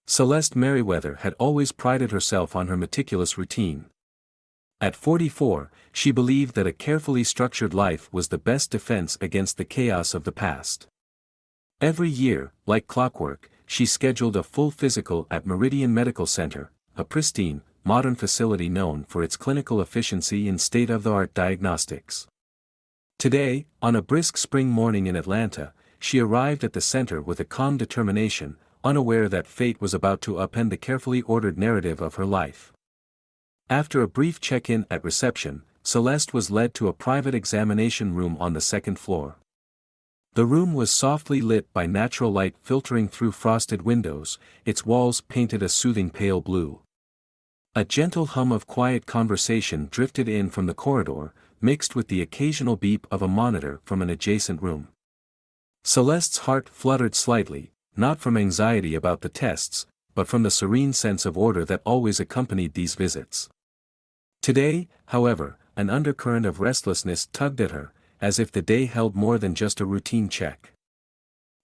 Celeste Merriweather had always prided herself on her meticulous routine. At 44, she believed that a carefully structured life was the best defense against the chaos of the past. Every year, like clockwork, she scheduled a full physical at Meridian Medical Center, a pristine, modern facility known for its clinical efficiency and state-of-the-art diagnostics. Today, on a brisk spring morning in Atlanta, she arrived at the center with a calm determination, unaware that fate was about to upend the carefully ordered narrative of her life. After a brief check-in at reception, Celeste was led to a private examination room on the second floor. The room was softly lit by natural light filtering through frosted windows, its walls painted a soothing pale blue. A gentle hum of quiet conversation drifted in from the corridor, mixed with the occasional beep of a monitor from an adjacent room. Celeste's heart fluttered slightly, not from anxiety about the tests, but from the serene sense of order that always accompanied these visits. Today, however, an undercurrent of restlessness tugged at her, as if the day held more than just a routine check.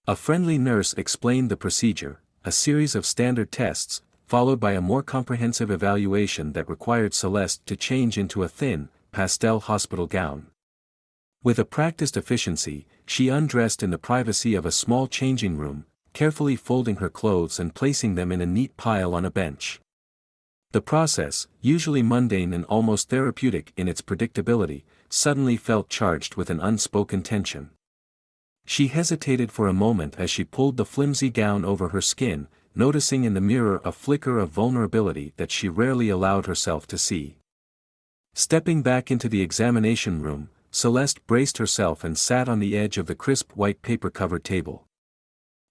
A friendly nurse explained the procedure, a series of standard tests, followed by a more comprehensive evaluation that required Celeste to change into a thin, pastel hospital gown. With a practiced efficiency, she undressed in the privacy of a small changing room, carefully folding her clothes and placing them in a neat pile on a bench. The process, usually mundane and almost therapeutic in its predictability, suddenly felt charged with an unspoken tension. She hesitated for a moment as she pulled the flimsy gown over her skin, noticing in the mirror a flicker of vulnerability that she rarely allowed herself to see. Stepping back into the examination room, Celeste braced herself and sat on the edge of the crisp white paper-covered table.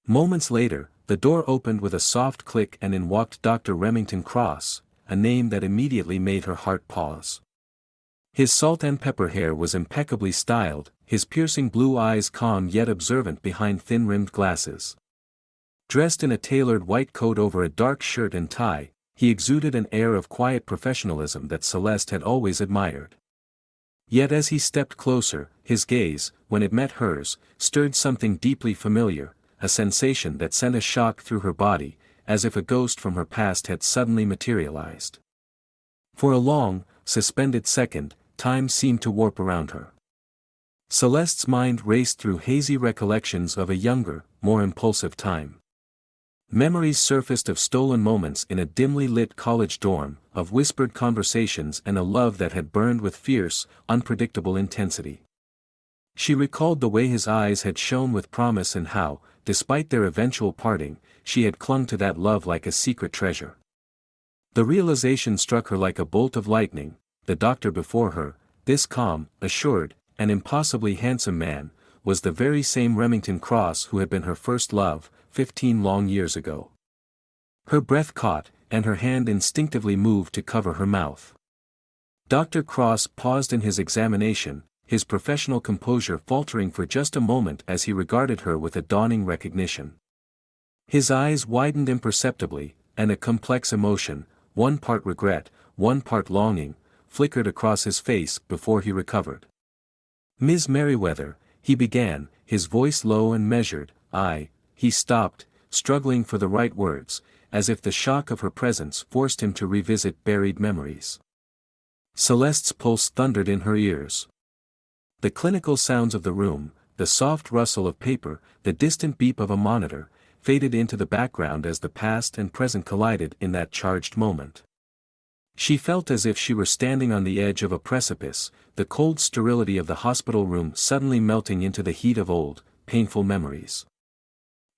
Moments later, the door opened with a soft click and in walked Dr. Remington Cross, a name that immediately made her heart pause. His salt and pepper hair was impeccably styled, his piercing blue eyes calm yet observant behind thin-rimmed glasses. Dressed in a tailored white coat over a dark shirt and tie, he exuded an air of quiet professionalism that Celeste had always admired. Yet as he stepped closer, his gaze, when it met hers, stirred something deeply familiar, a sensation that sent a shock through her body, as if a ghost from her past had suddenly materialized. For a long, suspended second, time seemed to warp around her. Celeste's mind raced through hazy recollections of a younger, more impulsive time. Memories surfaced of stolen moments in a dimly lit college dorm, of whispered conversations and a love that had burned with fierce, unpredictable intensity. She recalled the way his eyes had shone with promise and how, despite their eventual parting, she had clung to that love like a secret treasure. The realization struck her like a bolt of lightning. The doctor before her, this calm, assured, and impossibly handsome man, was the very same Remington Cross who had been her first love, 15 long years ago. Her breath caught, and her hand instinctively moved to cover her mouth. Dr. Cross paused in his examination, his professional composure faltering for just a moment as he regarded her with a dawning recognition. His eyes widened imperceptibly, and a complex emotion, one part regret, one part longing, flickered across his face before he recovered. "Ms. Merriweather," he began, his voice low and measured. He stopped, struggling for the right words, as if the shock of her presence forced him to revisit buried memories. Celeste's pulse thundered in her ears. The clinical sounds of the room, the soft rustle of paper, the distant beep of a monitor, faded into the background as the past and present collided in that charged moment. She felt as if she were standing on the edge of a precipice, the cold sterility of the hospital room suddenly melting into the heat of old, painful memories.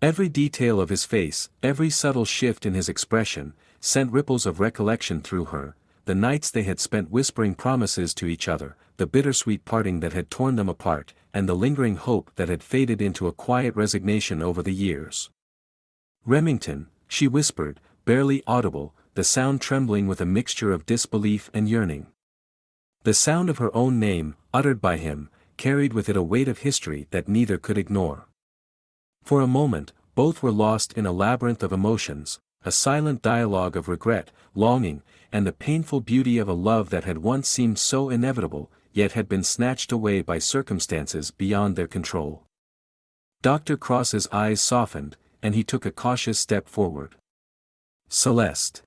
Every detail of his face, every subtle shift in his expression, sent ripples of recollection through her, the nights they had spent whispering promises to each other, the bittersweet parting that had torn them apart, and the lingering hope that had faded into a quiet resignation over the years. "Remington," she whispered, barely audible, the sound trembling with a mixture of disbelief and yearning. The sound of her own name, uttered by him, carried with it a weight of history that neither could ignore. For a moment, both were lost in a labyrinth of emotions, a silent dialogue of regret, longing, and the painful beauty of a love that had once seemed so inevitable, yet had been snatched away by circumstances beyond their control. Dr. Cross's eyes softened, and he took a cautious step forward. Celeste.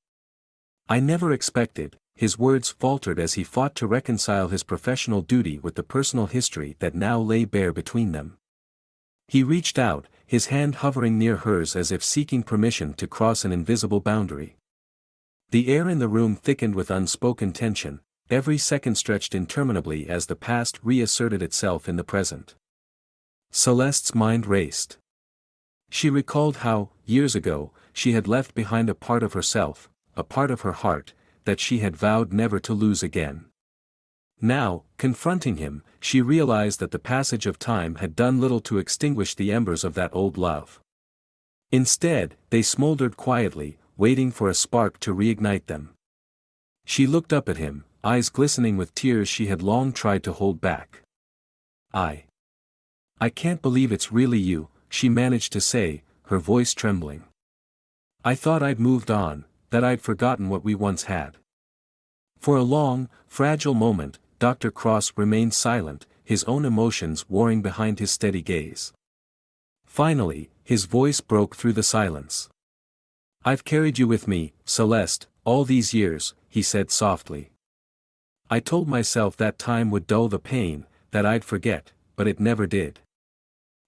I never expected, his words faltered as he fought to reconcile his professional duty with the personal history that now lay bare between them. He reached out, his hand hovering near hers as if seeking permission to cross an invisible boundary. The air in the room thickened with unspoken tension, every second stretched interminably as the past reasserted itself in the present. Celeste's mind raced. She recalled how, years ago, she had left behind a part of herself, a part of her heart, that she had vowed never to lose again. Now, confronting him, she realized that the passage of time had done little to extinguish the embers of that old love. Instead, they smoldered quietly, waiting for a spark to reignite them. She looked up at him, eyes glistening with tears she had long tried to hold back. I can't believe it's really you," she managed to say, her voice trembling. "I thought I'd moved on, that I'd forgotten what we once had." For a long, fragile moment, Dr. Cross remained silent, his own emotions warring behind his steady gaze. Finally, his voice broke through the silence. "I've carried you with me, Celeste, all these years," he said softly. "I told myself that time would dull the pain, that I'd forget, but it never did."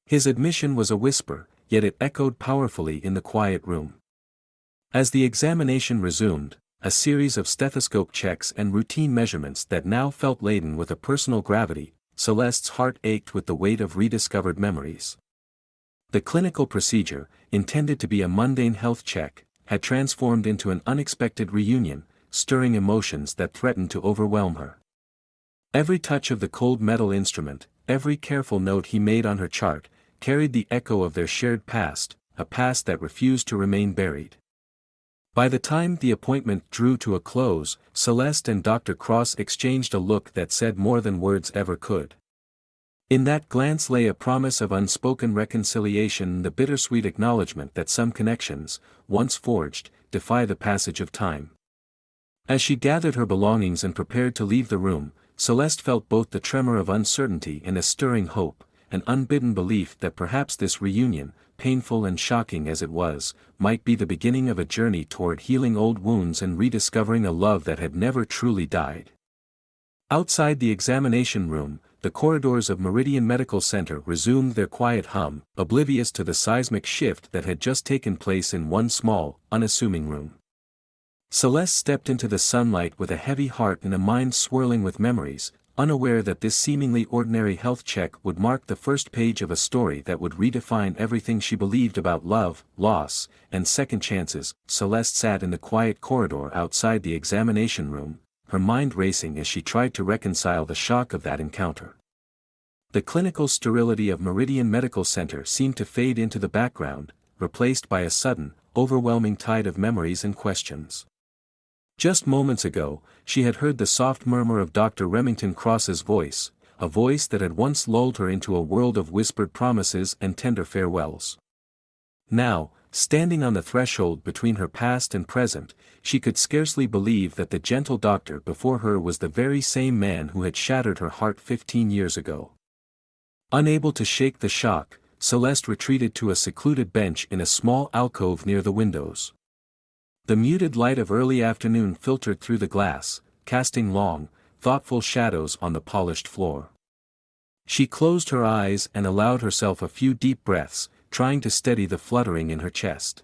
His admission was a whisper, yet it echoed powerfully in the quiet room. As the examination resumed, a series of stethoscope checks and routine measurements that now felt laden with a personal gravity, Celeste's heart ached with the weight of rediscovered memories. The clinical procedure, intended to be a mundane health check, had transformed into an unexpected reunion, stirring emotions that threatened to overwhelm her. Every touch of the cold metal instrument, every careful note he made on her chart, carried the echo of their shared past, a past that refused to remain buried. By the time the appointment drew to a close, Celeste and Dr. Cross exchanged a look that said more than words ever could. In that glance lay a promise of unspoken reconciliation and the bittersweet acknowledgement that some connections, once forged, defy the passage of time. As she gathered her belongings and prepared to leave the room, Celeste felt both the tremor of uncertainty and a stirring hope, an unbidden belief that perhaps this reunion, painful and shocking as it was, might be the beginning of a journey toward healing old wounds and rediscovering a love that had never truly died. Outside the examination room, the corridors of Meridian Medical Center resumed their quiet hum, oblivious to the seismic shift that had just taken place in one small, unassuming room. Celeste stepped into the sunlight with a heavy heart and a mind swirling with memories, unaware that this seemingly ordinary health check would mark the first page of a story that would redefine everything she believed about love, loss, and second chances. Celeste sat in the quiet corridor outside the examination room, her mind racing as she tried to reconcile the shock of that encounter. The clinical sterility of Meridian Medical Center seemed to fade into the background, replaced by a sudden, overwhelming tide of memories and questions. Just moments ago, she had heard the soft murmur of Dr. Remington Cross's voice, a voice that had once lulled her into a world of whispered promises and tender farewells. Now, standing on the threshold between her past and present, she could scarcely believe that the gentle doctor before her was the very same man who had shattered her heart 15 years ago. Unable to shake the shock, Celeste retreated to a secluded bench in a small alcove near the windows. The muted light of early afternoon filtered through the glass, casting long, thoughtful shadows on the polished floor. She closed her eyes and allowed herself a few deep breaths, trying to steady the fluttering in her chest.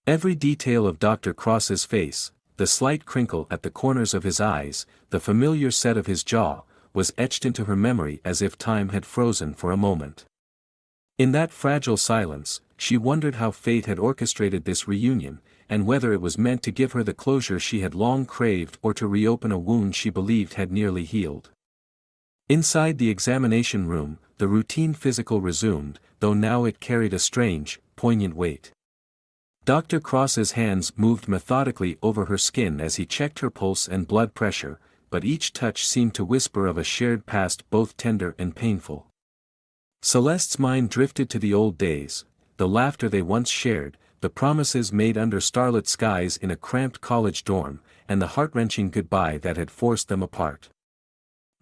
Every detail of Dr. Cross's face, the slight crinkle at the corners of his eyes, the familiar set of his jaw, was etched into her memory as if time had frozen for a moment. In that fragile silence, she wondered how fate had orchestrated this reunion, and whether it was meant to give her the closure she had long craved or to reopen a wound she believed had nearly healed. Inside the examination room, the routine physical resumed, though now it carried a strange, poignant weight. Dr. Cross's hands moved methodically over her skin as he checked her pulse and blood pressure, but each touch seemed to whisper of a shared past both tender and painful. Celeste's mind drifted to the old days, the laughter they once shared, the promises made under starlit skies in a cramped college dorm, and the heart-wrenching goodbye that had forced them apart.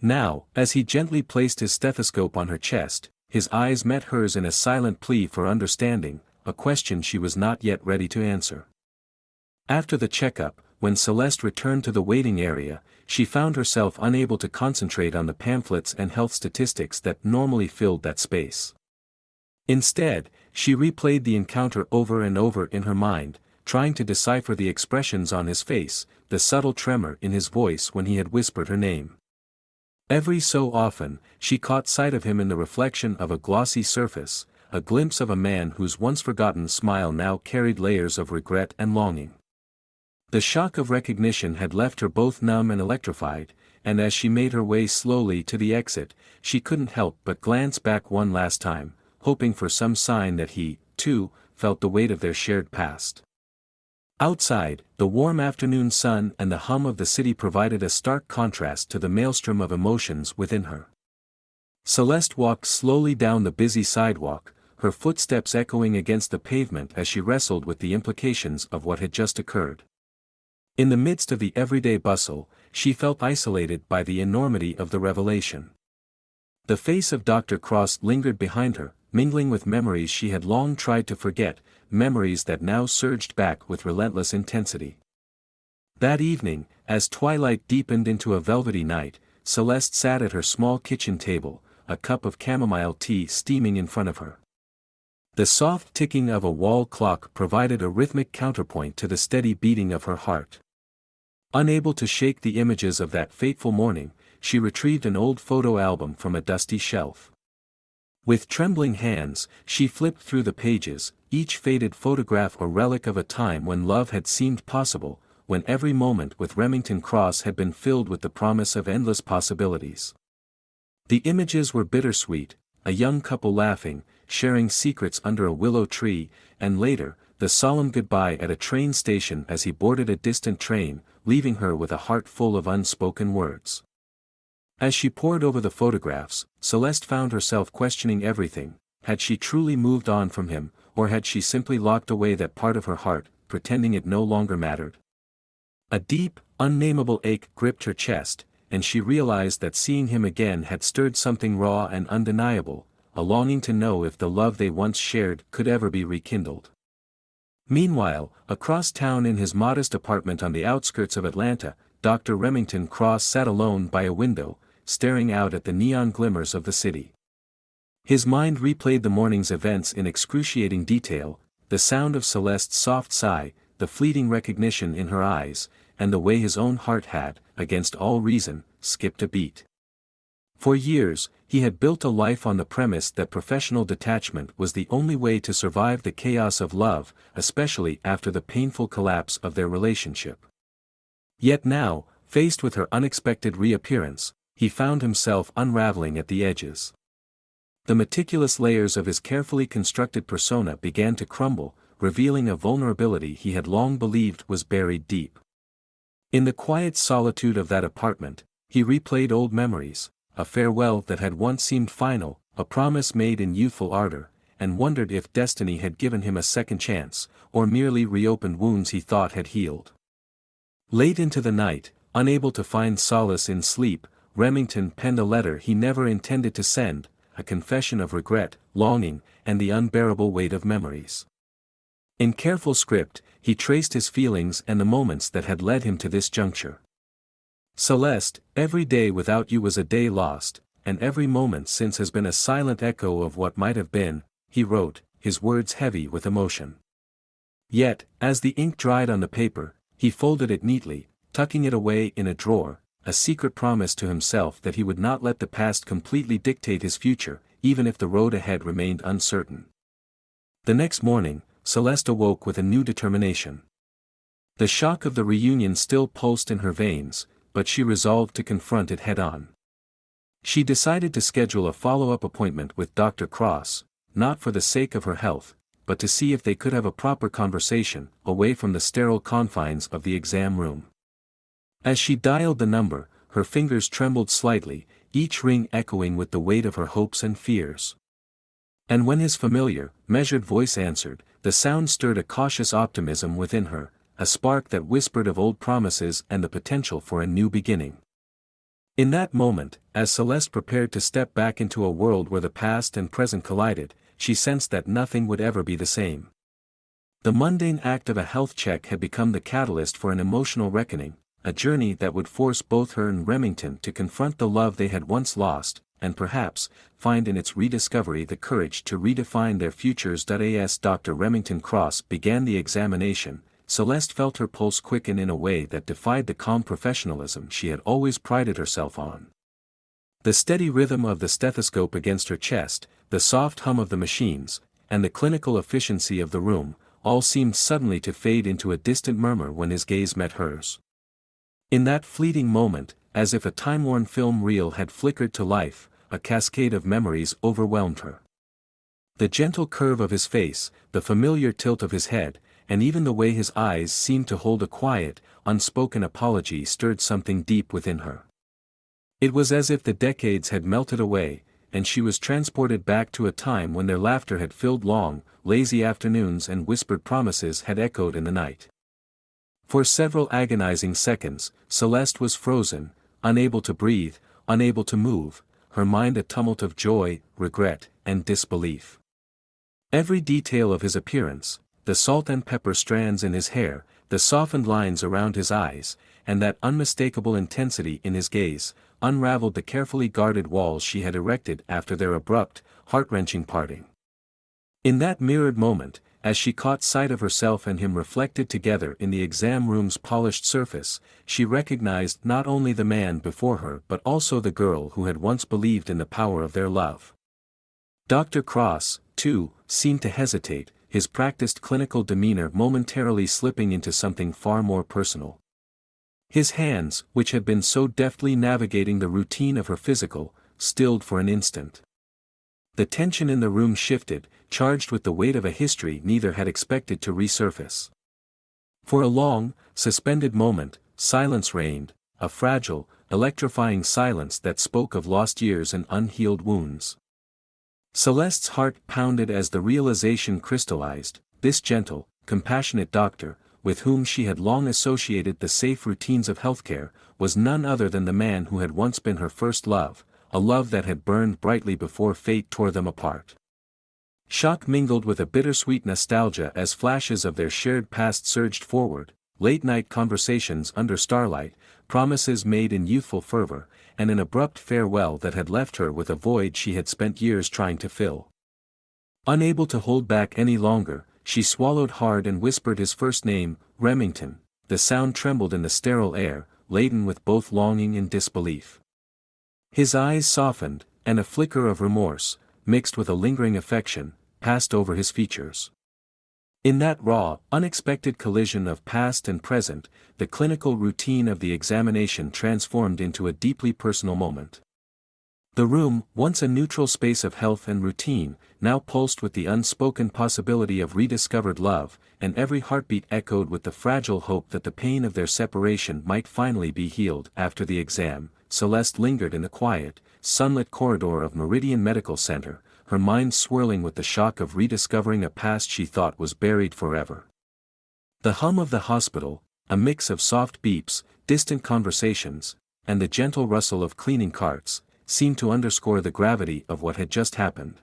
Now, as he gently placed his stethoscope on her chest, his eyes met hers in a silent plea for understanding, a question she was not yet ready to answer. After the checkup, when Celeste returned to the waiting area, she found herself unable to concentrate on the pamphlets and health statistics that normally filled that space. Instead, she replayed the encounter over and over in her mind, trying to decipher the expressions on his face, the subtle tremor in his voice when he had whispered her name. Every so often, she caught sight of him in the reflection of a glossy surface, a glimpse of a man whose once-forgotten smile now carried layers of regret and longing. The shock of recognition had left her both numb and electrified, and as she made her way slowly to the exit, she couldn't help but glance back one last time, hoping for some sign that he, too, felt the weight of their shared past. Outside, the warm afternoon sun and the hum of the city provided a stark contrast to the maelstrom of emotions within her. Celeste walked slowly down the busy sidewalk, her footsteps echoing against the pavement as she wrestled with the implications of what had just occurred. In the midst of the everyday bustle, she felt isolated by the enormity of the revelation. The face of Dr. Cross lingered behind her, mingling with memories she had long tried to forget, memories that now surged back with relentless intensity. That evening, as twilight deepened into a velvety night, Celeste sat at her small kitchen table, a cup of chamomile tea steaming in front of her. The soft ticking of a wall clock provided a rhythmic counterpoint to the steady beating of her heart. Unable to shake the images of that fateful morning, she retrieved an old photo album from a dusty shelf. With trembling hands, she flipped through the pages, each faded photograph a relic of a time when love had seemed possible, when every moment with Remington Cross had been filled with the promise of endless possibilities. The images were bittersweet, a young couple laughing, sharing secrets under a willow tree, and later, the solemn goodbye at a train station as he boarded a distant train, leaving her with a heart full of unspoken words. As she pored over the photographs, Celeste found herself questioning everything. Had she truly moved on from him, or had she simply locked away that part of her heart, pretending it no longer mattered? A deep, unnameable ache gripped her chest, and she realized that seeing him again had stirred something raw and undeniable, a longing to know if the love they once shared could ever be rekindled. Meanwhile, across town in his modest apartment on the outskirts of Atlanta, Dr. Remington Cross sat alone by a window, staring out at the neon glimmers of the city. His mind replayed the morning's events in excruciating detail, the sound of Celeste's soft sigh, the fleeting recognition in her eyes, and the way his own heart had, against all reason, skipped a beat. For years, he had built a life on the premise that professional detachment was the only way to survive the chaos of love, especially after the painful collapse of their relationship. Yet now, faced with her unexpected reappearance, he found himself unraveling at the edges. The meticulous layers of his carefully constructed persona began to crumble, revealing a vulnerability he had long believed was buried deep. In the quiet solitude of that apartment, he replayed old memories, a farewell that had once seemed final, a promise made in youthful ardor, and wondered if destiny had given him a second chance, or merely reopened wounds he thought had healed. Late into the night, unable to find solace in sleep, Remington penned a letter he never intended to send, a confession of regret, longing, and the unbearable weight of memories. In careful script, he traced his feelings and the moments that had led him to this juncture. Celeste, every day without you was a day lost, and every moment since has been a silent echo of what might have been, he wrote, his words heavy with emotion. Yet, as the ink dried on the paper, he folded it neatly, tucking it away in a drawer, a secret promise to himself that he would not let the past completely dictate his future, even if the road ahead remained uncertain. The next morning, Celeste awoke with a new determination. The shock of the reunion still pulsed in her veins, but she resolved to confront it head-on. She decided to schedule a follow-up appointment with Dr. Cross, not for the sake of her health, but to see if they could have a proper conversation, away from the sterile confines of the exam room. As she dialed the number, her fingers trembled slightly, each ring echoing with the weight of her hopes and fears. And when his familiar, measured voice answered, the sound stirred a cautious optimism within her, a spark that whispered of old promises and the potential for a new beginning. In that moment, as Celeste prepared to step back into a world where the past and present collided, she sensed that nothing would ever be the same. The mundane act of a health check had become the catalyst for an emotional reckoning, a journey that would force both her and Remington to confront the love they had once lost, and perhaps, find in its rediscovery the courage to redefine their futures. As Dr. Remington Cross began the examination, Celeste felt her pulse quicken in a way that defied the calm professionalism she had always prided herself on. The steady rhythm of the stethoscope against her chest, the soft hum of the machines, and the clinical efficiency of the room, all seemed suddenly to fade into a distant murmur when his gaze met hers. In that fleeting moment, as if a time-worn film reel had flickered to life, a cascade of memories overwhelmed her. The gentle curve of his face, the familiar tilt of his head, and even the way his eyes seemed to hold a quiet, unspoken apology stirred something deep within her. It was as if the decades had melted away, and she was transported back to a time when their laughter had filled long, lazy afternoons and whispered promises had echoed in the night. For several agonizing seconds, Celeste was frozen, unable to breathe, unable to move, her mind a tumult of joy, regret, and disbelief. Every detail of his appearance, the salt and pepper strands in his hair, the softened lines around his eyes, and that unmistakable intensity in his gaze, unraveled the carefully guarded walls she had erected after their abrupt, heart-wrenching parting. In that mirrored moment, as she caught sight of herself and him reflected together in the exam room's polished surface, she recognized not only the man before her but also the girl who had once believed in the power of their love. Dr. Cross, too, seemed to hesitate, his practiced clinical demeanor momentarily slipping into something far more personal. His hands, which had been so deftly navigating the routine of her physical, stilled for an instant. The tension in the room shifted, charged with the weight of a history neither had expected to resurface. For a long, suspended moment, silence reigned, a fragile, electrifying silence that spoke of lost years and unhealed wounds. Celeste's heart pounded as the realization crystallized, this gentle, compassionate doctor, with whom she had long associated the safe routines of healthcare, was none other than the man who had once been her first love, a love that had burned brightly before fate tore them apart. Shock mingled with a bittersweet nostalgia as flashes of their shared past surged forward, late-night conversations under starlight, promises made in youthful fervor, and an abrupt farewell that had left her with a void she had spent years trying to fill. Unable to hold back any longer, she swallowed hard and whispered his first name, Remington. The sound trembled in the sterile air, laden with both longing and disbelief. His eyes softened, and a flicker of remorse, mixed with a lingering affection, passed over his features. In that raw, unexpected collision of past and present, the clinical routine of the examination transformed into a deeply personal moment. The room, once a neutral space of health and routine, now pulsed with the unspoken possibility of rediscovered love, and every heartbeat echoed with the fragile hope that the pain of their separation might finally be healed. After the exam, Celeste lingered in the quiet, sunlit corridor of Meridian Medical Center, her mind swirling with the shock of rediscovering a past she thought was buried forever. The hum of the hospital, a mix of soft beeps, distant conversations, and the gentle rustle of cleaning carts, seemed to underscore the gravity of what had just happened.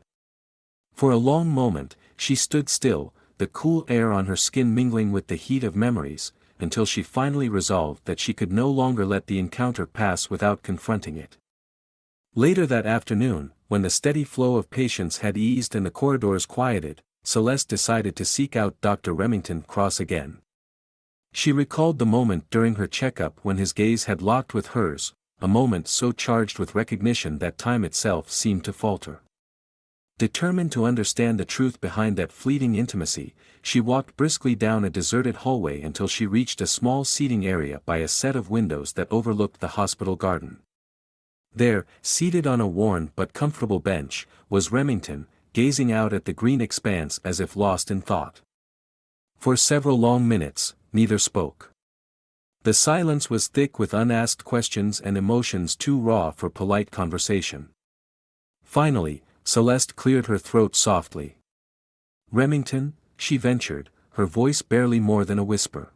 For a long moment, she stood still, the cool air on her skin mingling with the heat of memories, until she finally resolved that she could no longer let the encounter pass without confronting it. Later that afternoon, when the steady flow of patients had eased and the corridors quieted, Celeste decided to seek out Dr. Remington Cross again. She recalled the moment during her checkup when his gaze had locked with hers, a moment so charged with recognition that time itself seemed to falter. Determined to understand the truth behind that fleeting intimacy, she walked briskly down a deserted hallway until she reached a small seating area by a set of windows that overlooked the hospital garden. There, seated on a worn but comfortable bench, was Remington, gazing out at the green expanse as if lost in thought. For several long minutes, neither spoke. The silence was thick with unasked questions and emotions too raw for polite conversation. Finally, Celeste cleared her throat softly. "Remington," she ventured, her voice barely more than a whisper.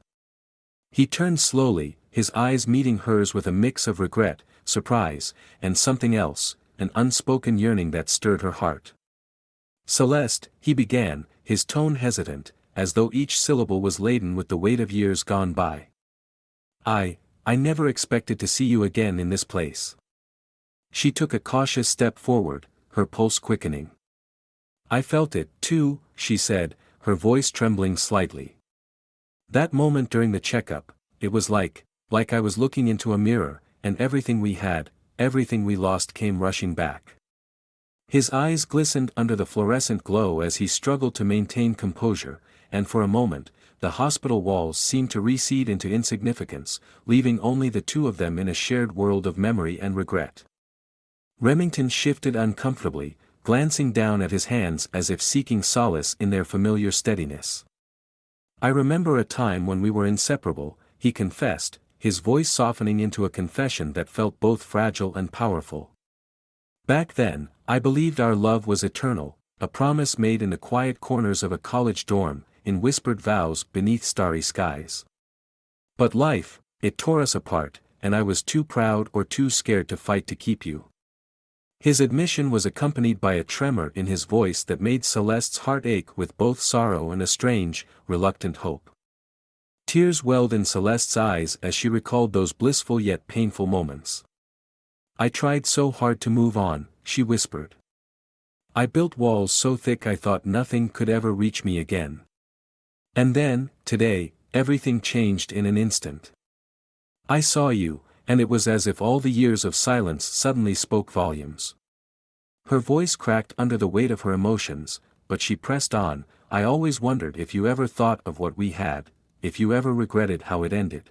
He turned slowly, his eyes meeting hers with a mix of regret, surprise, and something else, an unspoken yearning that stirred her heart. "Celeste," he began, his tone hesitant, as though each syllable was laden with the weight of years gone by. I never expected to see you again in this place." She took a cautious step forward, her pulse quickening. "I felt it, too," she said, her voice trembling slightly. "That moment during the checkup, it was like I was looking into a mirror, and everything we had, everything we lost came rushing back." His eyes glistened under the fluorescent glow as he struggled to maintain composure, and for a moment, the hospital walls seemed to recede into insignificance, leaving only the two of them in a shared world of memory and regret. Remington shifted uncomfortably, glancing down at his hands as if seeking solace in their familiar steadiness. "I remember a time when we were inseparable," he confessed, his voice softening into a confession that felt both fragile and powerful. "Back then, I believed our love was eternal, a promise made in the quiet corners of a college dorm, in whispered vows beneath starry skies. But life, it tore us apart, and I was too proud or too scared to fight to keep you." His admission was accompanied by a tremor in his voice that made Celeste's heart ache with both sorrow and a strange, reluctant hope. Tears welled in Celeste's eyes as she recalled those blissful yet painful moments. "I tried so hard to move on," she whispered. "I built walls so thick I thought nothing could ever reach me again. And then, today, everything changed in an instant. I saw you, and it was as if all the years of silence suddenly spoke volumes." Her voice cracked under the weight of her emotions, but she pressed on. "I always wondered if you ever thought of what we had, if you ever regretted how it ended."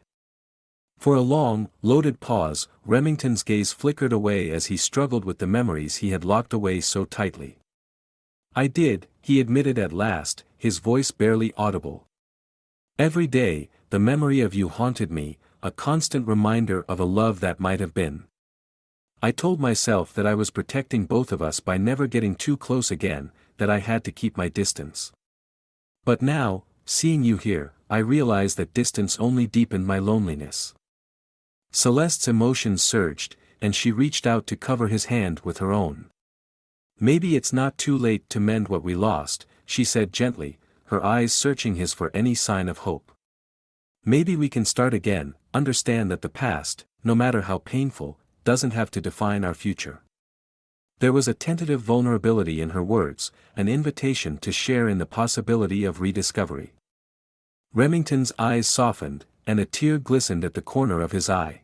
For a long, loaded pause, Remington's gaze flickered away as he struggled with the memories he had locked away so tightly. "I did," he admitted at last, his voice barely audible. "Every day, the memory of you haunted me, a constant reminder of a love that might have been. I told myself that I was protecting both of us by never getting too close again, that I had to keep my distance. But now, seeing you here, I realize that distance only deepened my loneliness." Celeste's emotions surged, and she reached out to cover his hand with her own. "Maybe it's not too late to mend what we lost," she said gently, her eyes searching his for any sign of hope. "Maybe we can start again, understand that the past, no matter how painful, doesn't have to define our future." There was a tentative vulnerability in her words, an invitation to share in the possibility of rediscovery. Remington's eyes softened, and a tear glistened at the corner of his eye.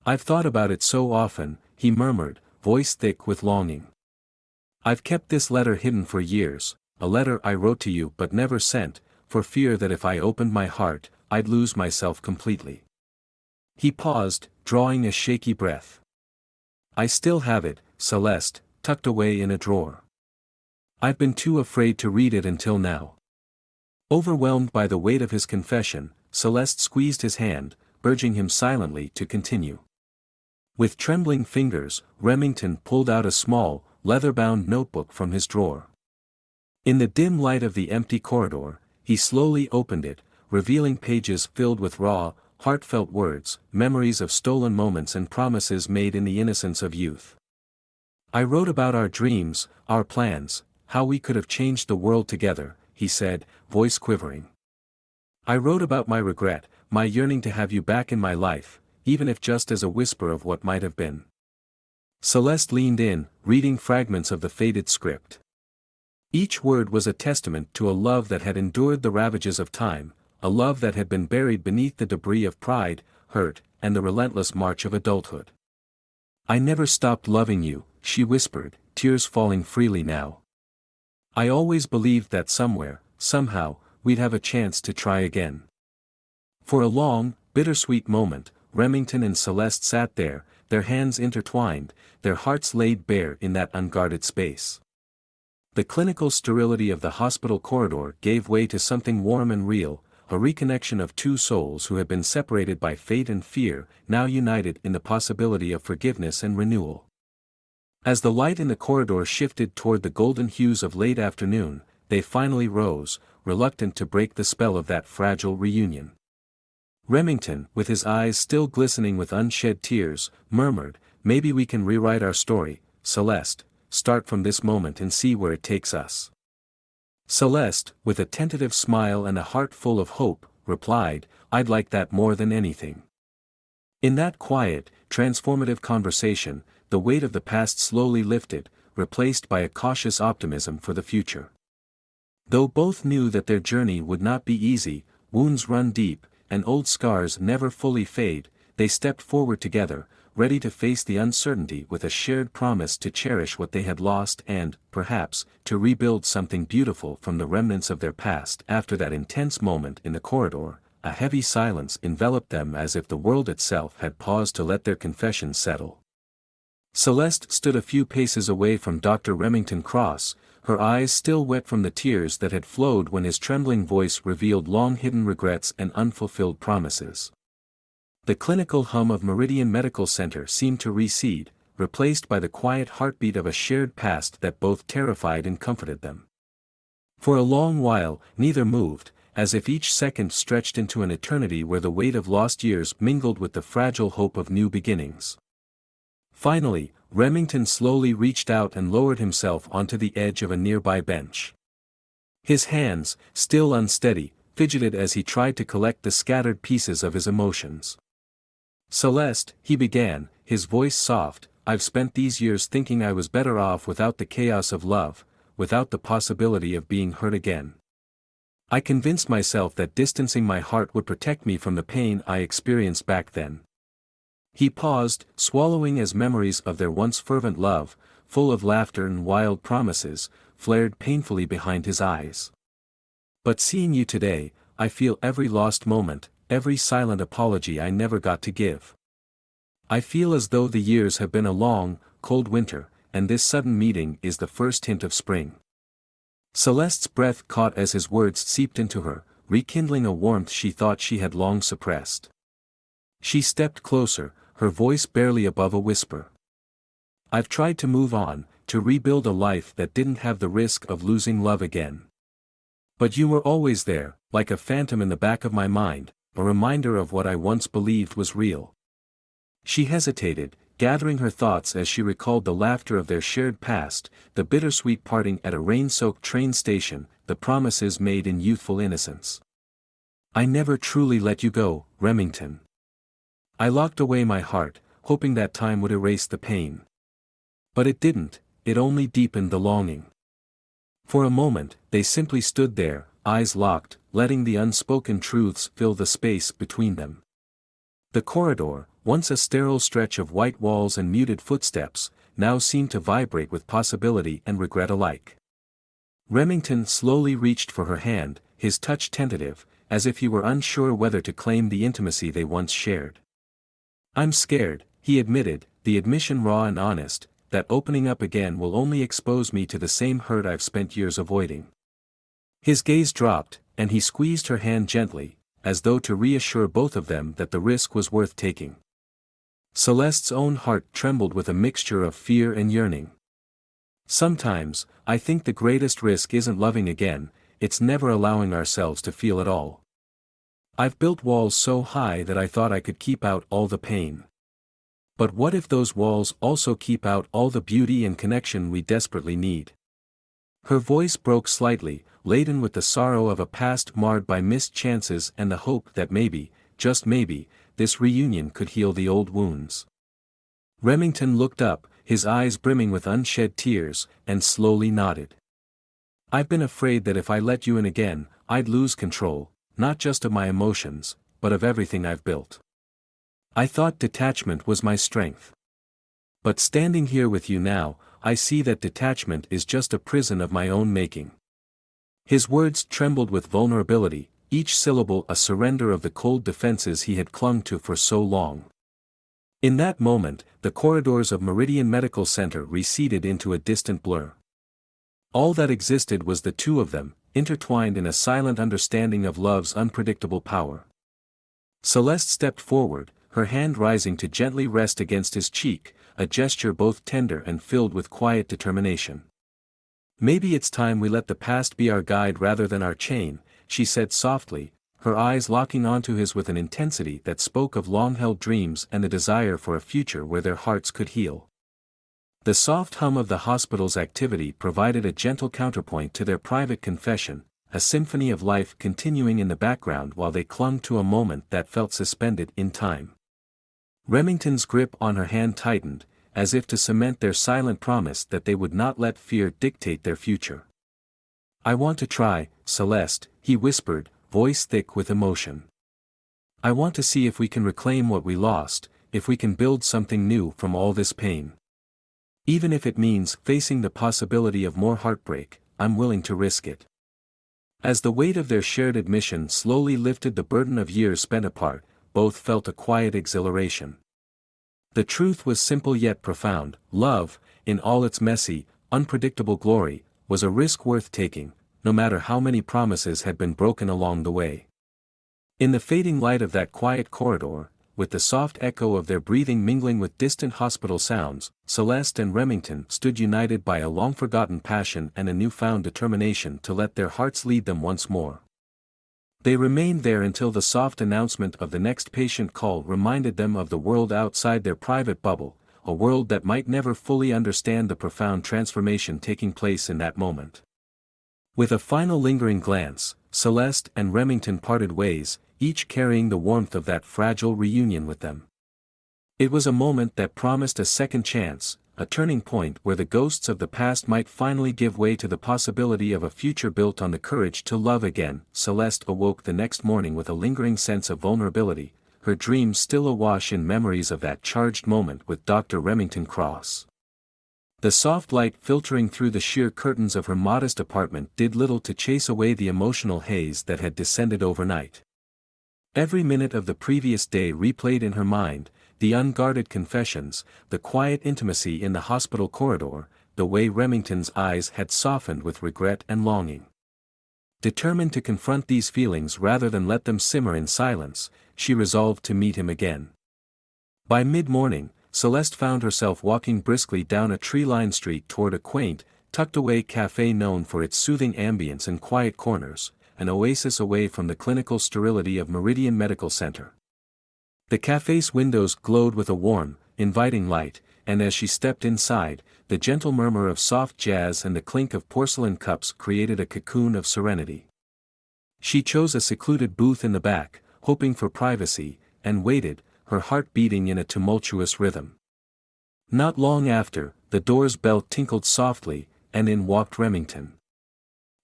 "I've thought about it so often," he murmured, voice thick with longing. "I've kept this letter hidden for years, a letter I wrote to you but never sent, for fear that if I opened my heart, I'd lose myself completely." He paused, drawing a shaky breath. "I still have it, Celeste, tucked away in a drawer. I've been too afraid to read it until now." Overwhelmed by the weight of his confession, Celeste squeezed his hand, urging him silently to continue. With trembling fingers, Remington pulled out a small, leather-bound notebook from his drawer. In the dim light of the empty corridor, he slowly opened it, revealing pages filled with raw, heartfelt words, memories of stolen moments and promises made in the innocence of youth. "I wrote about our dreams, our plans, how we could have changed the world together," he said, voice quivering. "I wrote about my regret, my yearning to have you back in my life, even if just as a whisper of what might have been." Celeste leaned in, reading fragments of the faded script. Each word was a testament to a love that had endured the ravages of time, a love that had been buried beneath the debris of pride, hurt, and the relentless march of adulthood. "I never stopped loving you," she whispered, tears falling freely now. "I always believed that somewhere, somehow, we'd have a chance to try again." For a long, bittersweet moment, Remington and Celeste sat there, their hands intertwined, their hearts laid bare in that unguarded space. The clinical sterility of the hospital corridor gave way to something warm and real, a reconnection of two souls who had been separated by fate and fear, now united in the possibility of forgiveness and renewal. As the light in the corridor shifted toward the golden hues of late afternoon, they finally rose, reluctant to break the spell of that fragile reunion. Remington, with his eyes still glistening with unshed tears, murmured, "Maybe we can rewrite our story, Celeste, start from this moment and see where it takes us." Celeste, with a tentative smile and a heart full of hope, replied, "I'd like that more than anything." In that quiet, transformative conversation, the weight of the past slowly lifted, replaced by a cautious optimism for the future. Though both knew that their journey would not be easy, wounds run deep, and old scars never fully fade, they stepped forward together, ready to face the uncertainty with a shared promise to cherish what they had lost and, perhaps, to rebuild something beautiful from the remnants of their past. After that intense moment in the corridor, a heavy silence enveloped them as if the world itself had paused to let their confession settle. Celeste stood a few paces away from Dr. Remington Cross, her eyes still wet from the tears that had flowed when his trembling voice revealed long-hidden regrets and unfulfilled promises. The clinical hum of Meridian Medical Center seemed to recede, replaced by the quiet heartbeat of a shared past that both terrified and comforted them. For a long while, neither moved, as if each second stretched into an eternity where the weight of lost years mingled with the fragile hope of new beginnings. Finally, Remington slowly reached out and lowered himself onto the edge of a nearby bench. His hands, still unsteady, fidgeted as he tried to collect the scattered pieces of his emotions. "Celeste," he began, his voice soft, "I've spent these years thinking I was better off without the chaos of love, without the possibility of being hurt again. I convinced myself that distancing my heart would protect me from the pain I experienced back then." He paused, swallowing as memories of their once fervent love, full of laughter and wild promises, flared painfully behind his eyes. "But seeing you today, I feel every lost moment, every silent apology I never got to give. I feel as though the years have been a long, cold winter, and this sudden meeting is the first hint of spring." Celeste's breath caught as his words seeped into her, rekindling a warmth she thought she had long suppressed. She stepped closer, her voice barely above a whisper. "I've tried to move on, to rebuild a life that didn't have the risk of losing love again. But you were always there, like a phantom in the back of my mind, a reminder of what I once believed was real." She hesitated, gathering her thoughts as she recalled the laughter of their shared past, the bittersweet parting at a rain-soaked train station, the promises made in youthful innocence. "I never truly let you go, Remington. I locked away my heart, hoping that time would erase the pain. But it didn't, it only deepened the longing." For a moment, they simply stood there, eyes locked, letting the unspoken truths fill the space between them. The corridor, once a sterile stretch of white walls and muted footsteps, now seemed to vibrate with possibility and regret alike. Remington slowly reached for her hand, his touch tentative, as if he were unsure whether to claim the intimacy they once shared. "I'm scared," he admitted, the admission raw and honest, "that opening up again will only expose me to the same hurt I've spent years avoiding." His gaze dropped, and he squeezed her hand gently, as though to reassure both of them that the risk was worth taking. Celeste's own heart trembled with a mixture of fear and yearning. "Sometimes, I think the greatest risk isn't loving again, it's never allowing ourselves to feel at all. I've built walls so high that I thought I could keep out all the pain. But what if those walls also keep out all the beauty and connection we desperately need?" Her voice broke slightly, laden with the sorrow of a past marred by missed chances and the hope that maybe, just maybe, this reunion could heal the old wounds. Remington looked up, his eyes brimming with unshed tears, and slowly nodded. "I've been afraid that if I let you in again, I'd lose control, not just of my emotions, but of everything I've built. I thought detachment was my strength. But standing here with you now, I see that detachment is just a prison of my own making." His words trembled with vulnerability, each syllable a surrender of the cold defenses he had clung to for so long. In that moment, the corridors of Meridian Medical Center receded into a distant blur. All that existed was the two of them, intertwined in a silent understanding of love's unpredictable power. Celeste stepped forward, her hand rising to gently rest against his cheek, a gesture both tender and filled with quiet determination. "Maybe it's time we let the past be our guide rather than our chain," she said softly, her eyes locking onto his with an intensity that spoke of long-held dreams and a desire for a future where their hearts could heal. The soft hum of the hospital's activity provided a gentle counterpoint to their private confession, a symphony of life continuing in the background while they clung to a moment that felt suspended in time. Remington's grip on her hand tightened, as if to cement their silent promise that they would not let fear dictate their future. "I want to try, Celeste," he whispered, voice thick with emotion. "I want to see if we can reclaim what we lost, if we can build something new from all this pain. Even if it means facing the possibility of more heartbreak, I'm willing to risk it." As the weight of their shared admission slowly lifted the burden of years spent apart, both felt a quiet exhilaration. The truth was simple yet profound: love, in all its messy, unpredictable glory, was a risk worth taking, no matter how many promises had been broken along the way. In the fading light of that quiet corridor, with the soft echo of their breathing mingling with distant hospital sounds, Celeste and Remington stood united by a long-forgotten passion and a newfound determination to let their hearts lead them once more. They remained there until the soft announcement of the next patient call reminded them of the world outside their private bubble, a world that might never fully understand the profound transformation taking place in that moment. With a final lingering glance, Celeste and Remington parted ways, each carrying the warmth of that fragile reunion with them. It was a moment that promised a second chance, a turning point where the ghosts of the past might finally give way to the possibility of a future built on the courage to love again. Celeste awoke the next morning with a lingering sense of vulnerability, her dreams still awash in memories of that charged moment with Dr. Remington Cross. The soft light filtering through the sheer curtains of her modest apartment did little to chase away the emotional haze that had descended overnight. Every minute of the previous day replayed in her mind, the unguarded confessions, the quiet intimacy in the hospital corridor, the way Remington's eyes had softened with regret and longing. Determined to confront these feelings rather than let them simmer in silence, she resolved to meet him again. By mid-morning, Celeste found herself walking briskly down a tree-lined street toward a quaint, tucked-away café known for its soothing ambience and quiet corners, an oasis away from the clinical sterility of Meridian Medical Center. The café's windows glowed with a warm, inviting light, and as she stepped inside, the gentle murmur of soft jazz and the clink of porcelain cups created a cocoon of serenity. She chose a secluded booth in the back, hoping for privacy, and waited, her heart beating in a tumultuous rhythm. Not long after, the door's bell tinkled softly, and in walked Remington.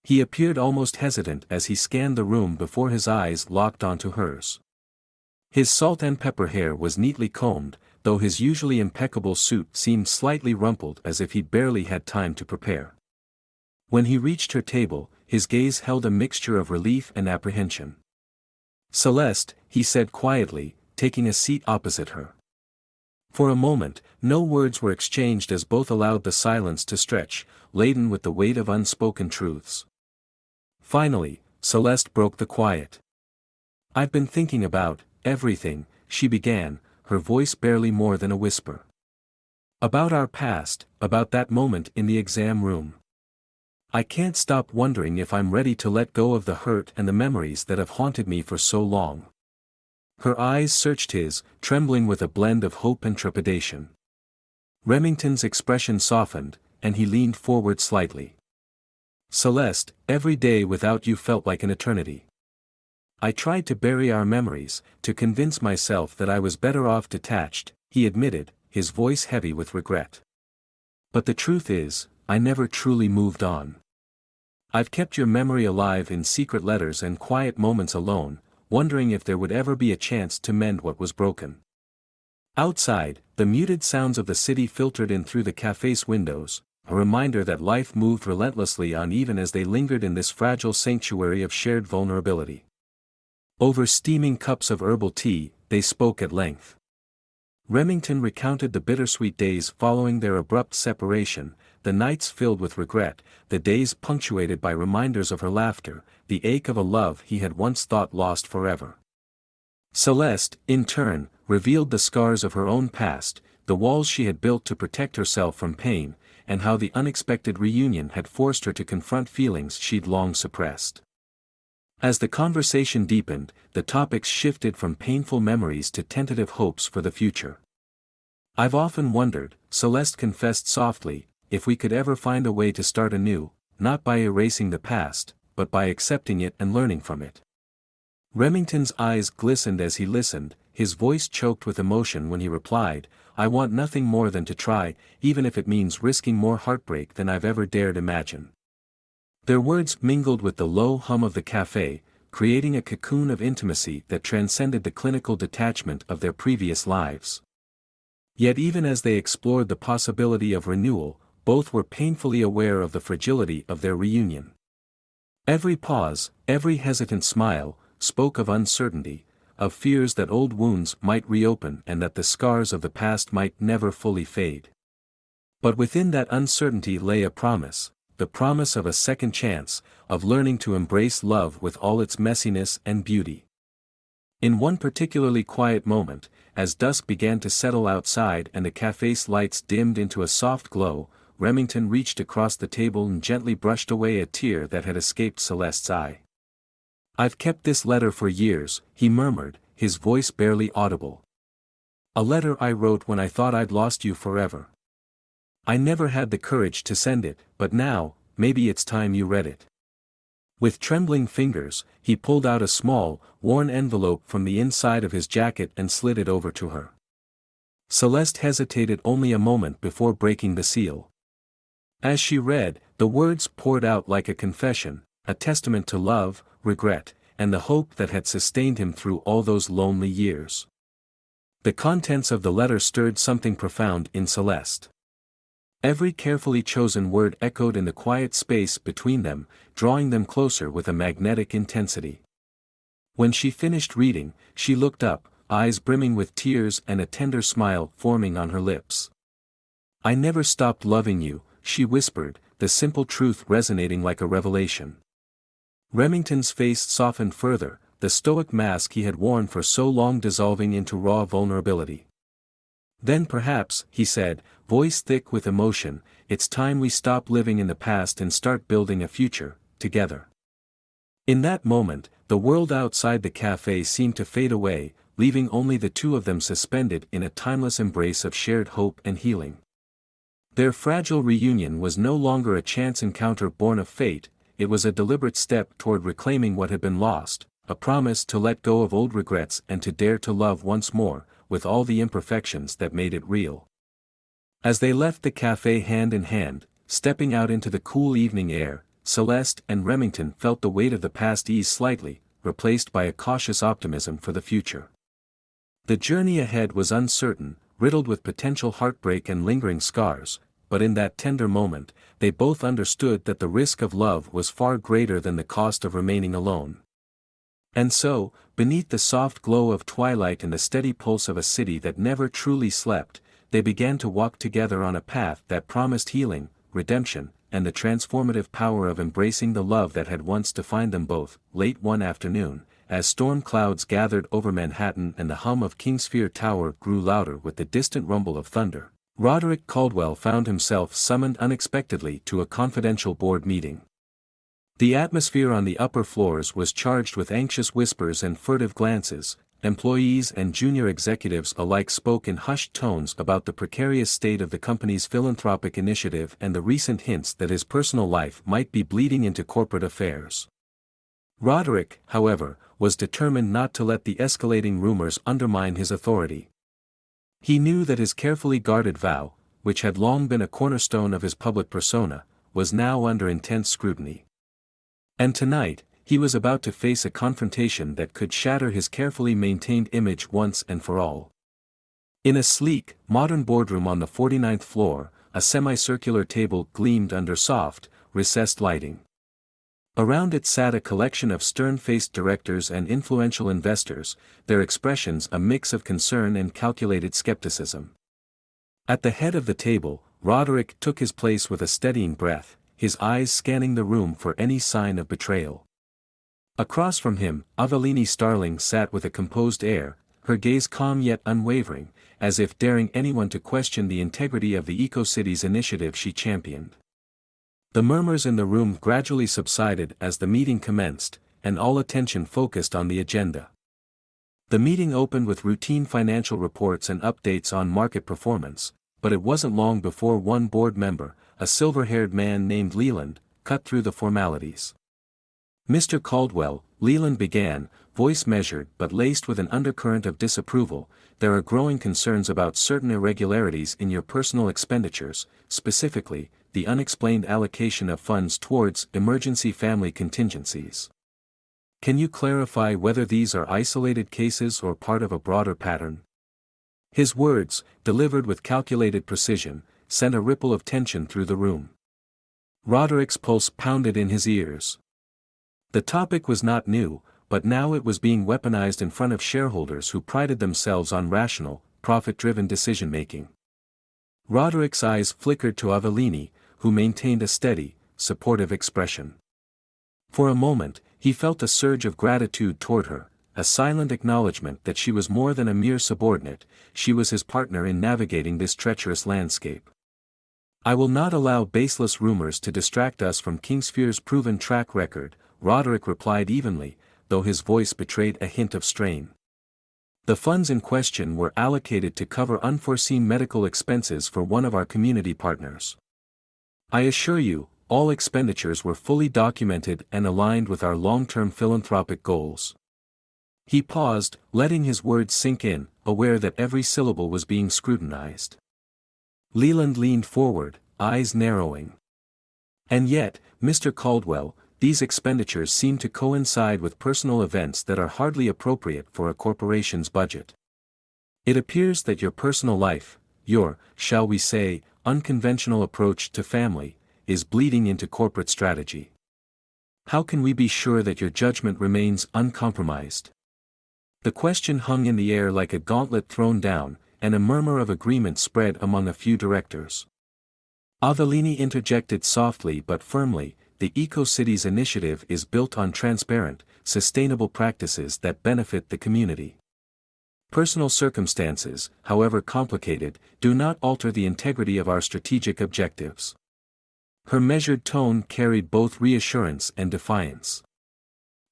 He appeared almost hesitant as he scanned the room before his eyes locked onto hers. His salt and pepper hair was neatly combed, though his usually impeccable suit seemed slightly rumpled as if he'd barely had time to prepare. When he reached her table, his gaze held a mixture of relief and apprehension. "Celeste," he said quietly, taking a seat opposite her. For a moment, no words were exchanged as both allowed the silence to stretch, laden with the weight of unspoken truths. Finally, Celeste broke the quiet. "I've been thinking about everything," she began, her voice barely more than a whisper. "About our past, about that moment in the exam room. I can't stop wondering if I'm ready to let go of the hurt and the memories that have haunted me for so long." Her eyes searched his, trembling with a blend of hope and trepidation. Remington's expression softened, and he leaned forward slightly. "Celeste, every day without you felt like an eternity. I tried to bury our memories, to convince myself that I was better off detached," he admitted, his voice heavy with regret. "But the truth is, I never truly moved on. I've kept your memory alive in secret letters and quiet moments alone, wondering if there would ever be a chance to mend what was broken." Outside, the muted sounds of the city filtered in through the café's windows, a reminder that life moved relentlessly on even as they lingered in this fragile sanctuary of shared vulnerability. Over steaming cups of herbal tea, they spoke at length. Remington recounted the bittersweet days following their abrupt separation, the nights filled with regret, the days punctuated by reminders of her laughter, the ache of a love he had once thought lost forever. Celeste, in turn, revealed the scars of her own past, the walls she had built to protect herself from pain, and how the unexpected reunion had forced her to confront feelings she'd long suppressed. As the conversation deepened, the topics shifted from painful memories to tentative hopes for the future. I've often wondered, Celeste confessed softly, if we could ever find a way to start anew, not by erasing the past, but by accepting it and learning from it. Remington's eyes glistened as he listened, his voice choked with emotion when he replied, I want nothing more than to try, even if it means risking more heartbreak than I've ever dared imagine. Their words mingled with the low hum of the cafe, creating a cocoon of intimacy that transcended the clinical detachment of their previous lives. Yet even as they explored the possibility of renewal, both were painfully aware of the fragility of their reunion. Every pause, every hesitant smile, spoke of uncertainty, of fears that old wounds might reopen and that the scars of the past might never fully fade. But within that uncertainty lay a promise, the promise of a second chance, of learning to embrace love with all its messiness and beauty. In one particularly quiet moment, as dusk began to settle outside and the cafe's lights dimmed into a soft glow, Remington reached across the table and gently brushed away a tear that had escaped Celeste's eye. I've kept this letter for years, he murmured, his voice barely audible. A letter I wrote when I thought I'd lost you forever. I never had the courage to send it, but now, maybe it's time you read it. With trembling fingers, he pulled out a small, worn envelope from the inside of his jacket and slid it over to her. Celeste hesitated only a moment before breaking the seal. As she read, the words poured out like a confession, a testament to love, regret, and the hope that had sustained him through all those lonely years. The contents of the letter stirred something profound in Celeste. Every carefully chosen word echoed in the quiet space between them, drawing them closer with a magnetic intensity. When she finished reading, she looked up, eyes brimming with tears and a tender smile forming on her lips. I never stopped loving you, she whispered, the simple truth resonating like a revelation. Remington's face softened further, the stoic mask he had worn for so long dissolving into raw vulnerability. Then perhaps, he said, voice thick with emotion, it's time we stop living in the past and start building a future, together. In that moment, the world outside the cafe seemed to fade away, leaving only the two of them suspended in a timeless embrace of shared hope and healing. Their fragile reunion was no longer a chance encounter born of fate, it was a deliberate step toward reclaiming what had been lost, a promise to let go of old regrets and to dare to love once more, with all the imperfections that made it real. As they left the cafe hand in hand, stepping out into the cool evening air, Celeste and Remington felt the weight of the past ease slightly, replaced by a cautious optimism for the future. The journey ahead was uncertain, riddled with potential heartbreak and lingering scars, but in that tender moment, they both understood that the risk of love was far greater than the cost of remaining alone. And so, beneath the soft glow of twilight and the steady pulse of a city that never truly slept, they began to walk together on a path that promised healing, redemption, and the transformative power of embracing the love that had once defined them both. Late one afternoon, as storm clouds gathered over Manhattan and the hum of Kingsphere Tower grew louder with the distant rumble of thunder, Roderick Caldwell found himself summoned unexpectedly to a confidential board meeting. The atmosphere on the upper floors was charged with anxious whispers and furtive glances. Employees and junior executives alike spoke in hushed tones about the precarious state of the company's philanthropic initiative and the recent hints that his personal life might be bleeding into corporate affairs. Roderick, however, was determined not to let the escalating rumors undermine his authority. He knew that his carefully guarded vow, which had long been a cornerstone of his public persona, was now under intense scrutiny. And tonight, he was about to face a confrontation that could shatter his carefully maintained image once and for all. In a sleek, modern boardroom on the 49th floor, a semicircular table gleamed under soft, recessed lighting. Around it sat a collection of stern-faced directors and influential investors, their expressions a mix of concern and calculated skepticism. At the head of the table, Roderick took his place with a steadying breath, his eyes scanning the room for any sign of betrayal. Across from him, Avellini Starling sat with a composed air, her gaze calm yet unwavering, as if daring anyone to question the integrity of the Eco-Cities initiative she championed. The murmurs in the room gradually subsided as the meeting commenced, and all attention focused on the agenda. The meeting opened with routine financial reports and updates on market performance, but it wasn't long before one board member, a silver-haired man named Leland, cut through the formalities. "Mr. Caldwell," Leland began, voice measured but laced with an undercurrent of disapproval, "there are growing concerns about certain irregularities in your personal expenditures, specifically, the unexplained allocation of funds towards emergency family contingencies. Can you clarify whether these are isolated cases or part of a broader pattern?" His words, delivered with calculated precision, sent a ripple of tension through the room. Roderick's pulse pounded in his ears. The topic was not new, but now it was being weaponized in front of shareholders who prided themselves on rational, profit-driven decision-making. Roderick's eyes flickered to Avellini, who maintained a steady, supportive expression. For a moment, he felt a surge of gratitude toward her, a silent acknowledgement that she was more than a mere subordinate, she was his partner in navigating this treacherous landscape. "I will not allow baseless rumors to distract us from Kingsphere's proven track record," Roderick replied evenly, though his voice betrayed a hint of strain. "The funds in question were allocated to cover unforeseen medical expenses for one of our community partners. I assure you, all expenditures were fully documented and aligned with our long-term philanthropic goals." He paused, letting his words sink in, aware that every syllable was being scrutinized. Leland leaned forward, eyes narrowing. "And yet, Mr. Caldwell, these expenditures seem to coincide with personal events that are hardly appropriate for a corporation's budget. It appears that your personal life, your, shall we say, unconventional approach to family, is bleeding into corporate strategy. How can we be sure that your judgment remains uncompromised?" The question hung in the air like a gauntlet thrown down, and a murmur of agreement spread among a few directors. Avellini interjected softly but firmly, "The Eco-Cities initiative is built on transparent, sustainable practices that benefit the community. Personal circumstances, however complicated, do not alter the integrity of our strategic objectives." Her measured tone carried both reassurance and defiance.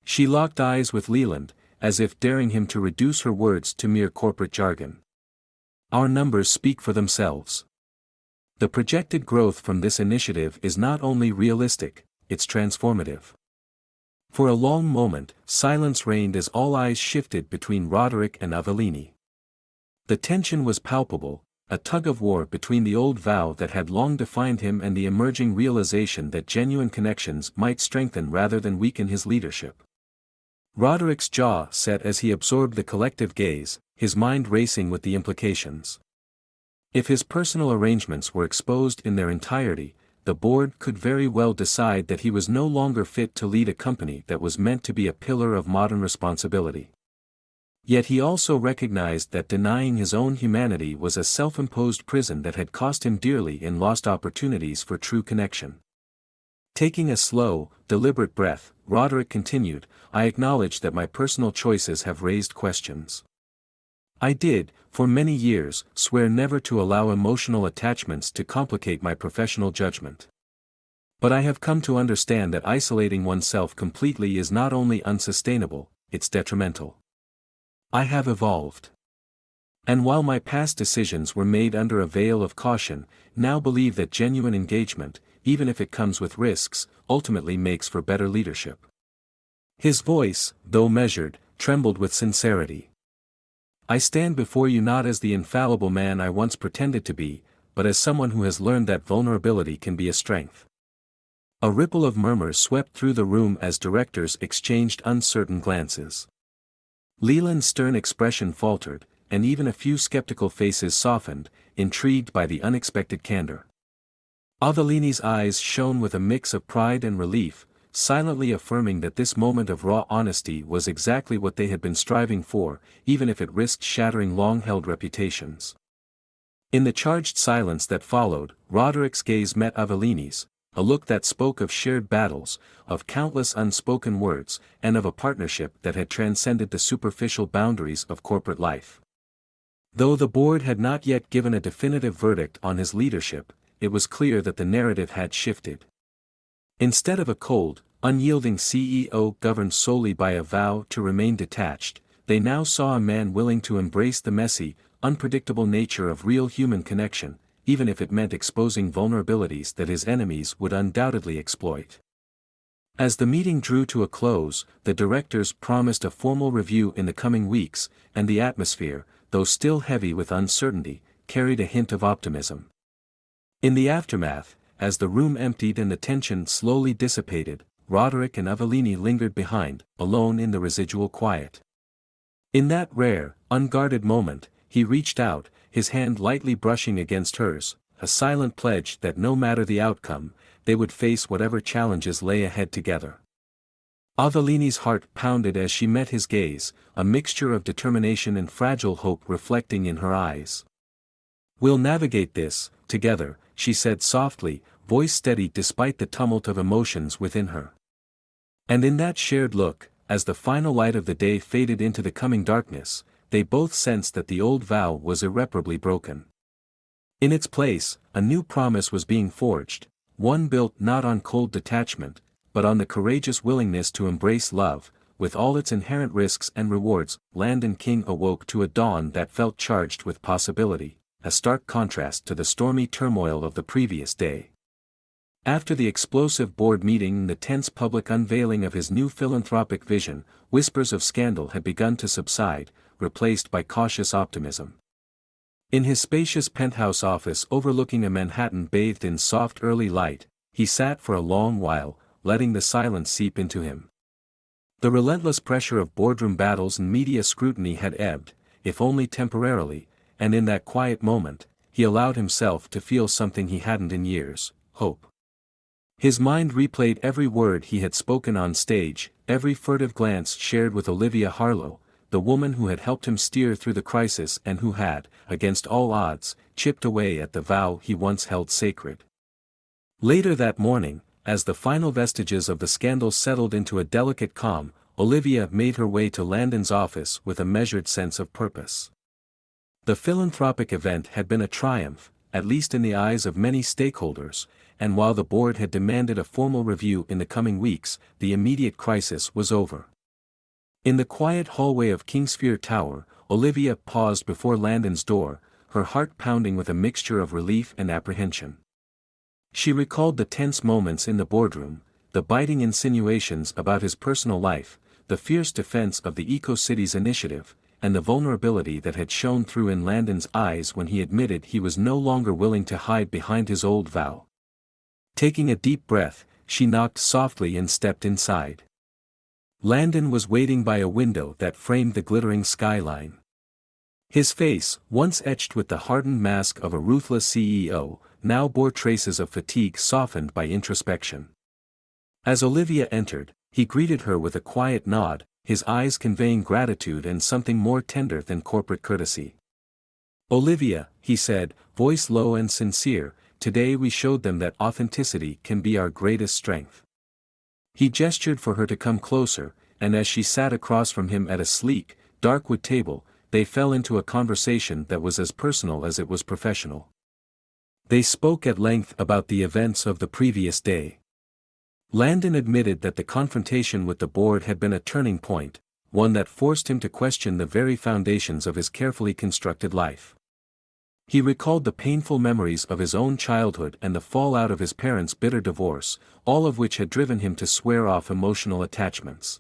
She locked eyes with Leland, as if daring him to reduce her words to mere corporate jargon. "Our numbers speak for themselves. The projected growth from this initiative is not only realistic, it's transformative." For a long moment, silence reigned as all eyes shifted between Roderick and Avellini. The tension was palpable, a tug-of-war between the old vow that had long defined him and the emerging realization that genuine connections might strengthen rather than weaken his leadership. Roderick's jaw set as he absorbed the collective gaze, his mind racing with the implications. If his personal arrangements were exposed in their entirety, the board could very well decide that he was no longer fit to lead a company that was meant to be a pillar of modern responsibility. Yet he also recognized that denying his own humanity was a self-imposed prison that had cost him dearly in lost opportunities for true connection. Taking a slow, deliberate breath, Roderick continued, "I acknowledge that my personal choices have raised questions. I did, for many years, swear never to allow emotional attachments to complicate my professional judgment. But I have come to understand that isolating oneself completely is not only unsustainable, it's detrimental. I have evolved. And while my past decisions were made under a veil of caution, now believe that genuine engagement, even if it comes with risks, ultimately makes for better leadership." His voice, though measured, trembled with sincerity. "I stand before you not as the infallible man I once pretended to be, but as someone who has learned that vulnerability can be a strength." A ripple of murmurs swept through the room as directors exchanged uncertain glances. Leland's stern expression faltered, and even a few skeptical faces softened, intrigued by the unexpected candor. Avellini's eyes shone with a mix of pride and relief, silently affirming that this moment of raw honesty was exactly what they had been striving for, even if it risked shattering long-held reputations. In the charged silence that followed, Roderick's gaze met Avellini's, a look that spoke of shared battles, of countless unspoken words, and of a partnership that had transcended the superficial boundaries of corporate life. Though the board had not yet given a definitive verdict on his leadership, it was clear that the narrative had shifted. Instead of a cold, unyielding CEO governed solely by a vow to remain detached, they now saw a man willing to embrace the messy, unpredictable nature of real human connection, even if it meant exposing vulnerabilities that his enemies would undoubtedly exploit. As the meeting drew to a close, the directors promised a formal review in the coming weeks, and the atmosphere, though still heavy with uncertainty, carried a hint of optimism. In the aftermath, as the room emptied and the tension slowly dissipated, Roderick and Avellini lingered behind, alone in the residual quiet. In that rare, unguarded moment, he reached out, his hand lightly brushing against hers, a silent pledge that no matter the outcome, they would face whatever challenges lay ahead together. Avellini's heart pounded as she met his gaze, a mixture of determination and fragile hope reflecting in her eyes. "We'll navigate this, together," she said softly, voice steady despite the tumult of emotions within her. And in that shared look, as the final light of the day faded into the coming darkness, they both sensed that the old vow was irreparably broken. In its place, a new promise was being forged, one built not on cold detachment, but on the courageous willingness to embrace love, with all its inherent risks and rewards. Landon King awoke to a dawn that felt charged with possibility, a stark contrast to the stormy turmoil of the previous day. After the explosive board meeting and the tense public unveiling of his new philanthropic vision, whispers of scandal had begun to subside, replaced by cautious optimism. In his spacious penthouse office overlooking a Manhattan bathed in soft early light, he sat for a long while, letting the silence seep into him. The relentless pressure of boardroom battles and media scrutiny had ebbed, if only temporarily, and in that quiet moment, he allowed himself to feel something he hadn't in years: hope. His mind replayed every word he had spoken on stage, every furtive glance shared with Olivia Harlow, the woman who had helped him steer through the crisis and who had, against all odds, chipped away at the vow he once held sacred. Later that morning, as the final vestiges of the scandal settled into a delicate calm, Olivia made her way to Landon's office with a measured sense of purpose. The philanthropic event had been a triumph, at least in the eyes of many stakeholders, and while the board had demanded a formal review in the coming weeks, the immediate crisis was over. In the quiet hallway of Kingsphere Tower, Olivia paused before Landon's door, her heart pounding with a mixture of relief and apprehension. She recalled the tense moments in the boardroom, the biting insinuations about his personal life, the fierce defense of the Eco-Cities initiative, and the vulnerability that had shone through in Landon's eyes when he admitted he was no longer willing to hide behind his old vow. Taking a deep breath, she knocked softly and stepped inside. Landon was waiting by a window that framed the glittering skyline. His face, once etched with the hardened mask of a ruthless CEO, now bore traces of fatigue softened by introspection. As Olivia entered, he greeted her with a quiet nod, his eyes conveying gratitude and something more tender than corporate courtesy. "Olivia," he said, voice low and sincere, "today we showed them that authenticity can be our greatest strength." He gestured for her to come closer, and as she sat across from him at a sleek, dark wood table, they fell into a conversation that was as personal as it was professional. They spoke at length about the events of the previous day. Landon admitted that the confrontation with the board had been a turning point, one that forced him to question the very foundations of his carefully constructed life. He recalled the painful memories of his own childhood and the fallout of his parents' bitter divorce, all of which had driven him to swear off emotional attachments.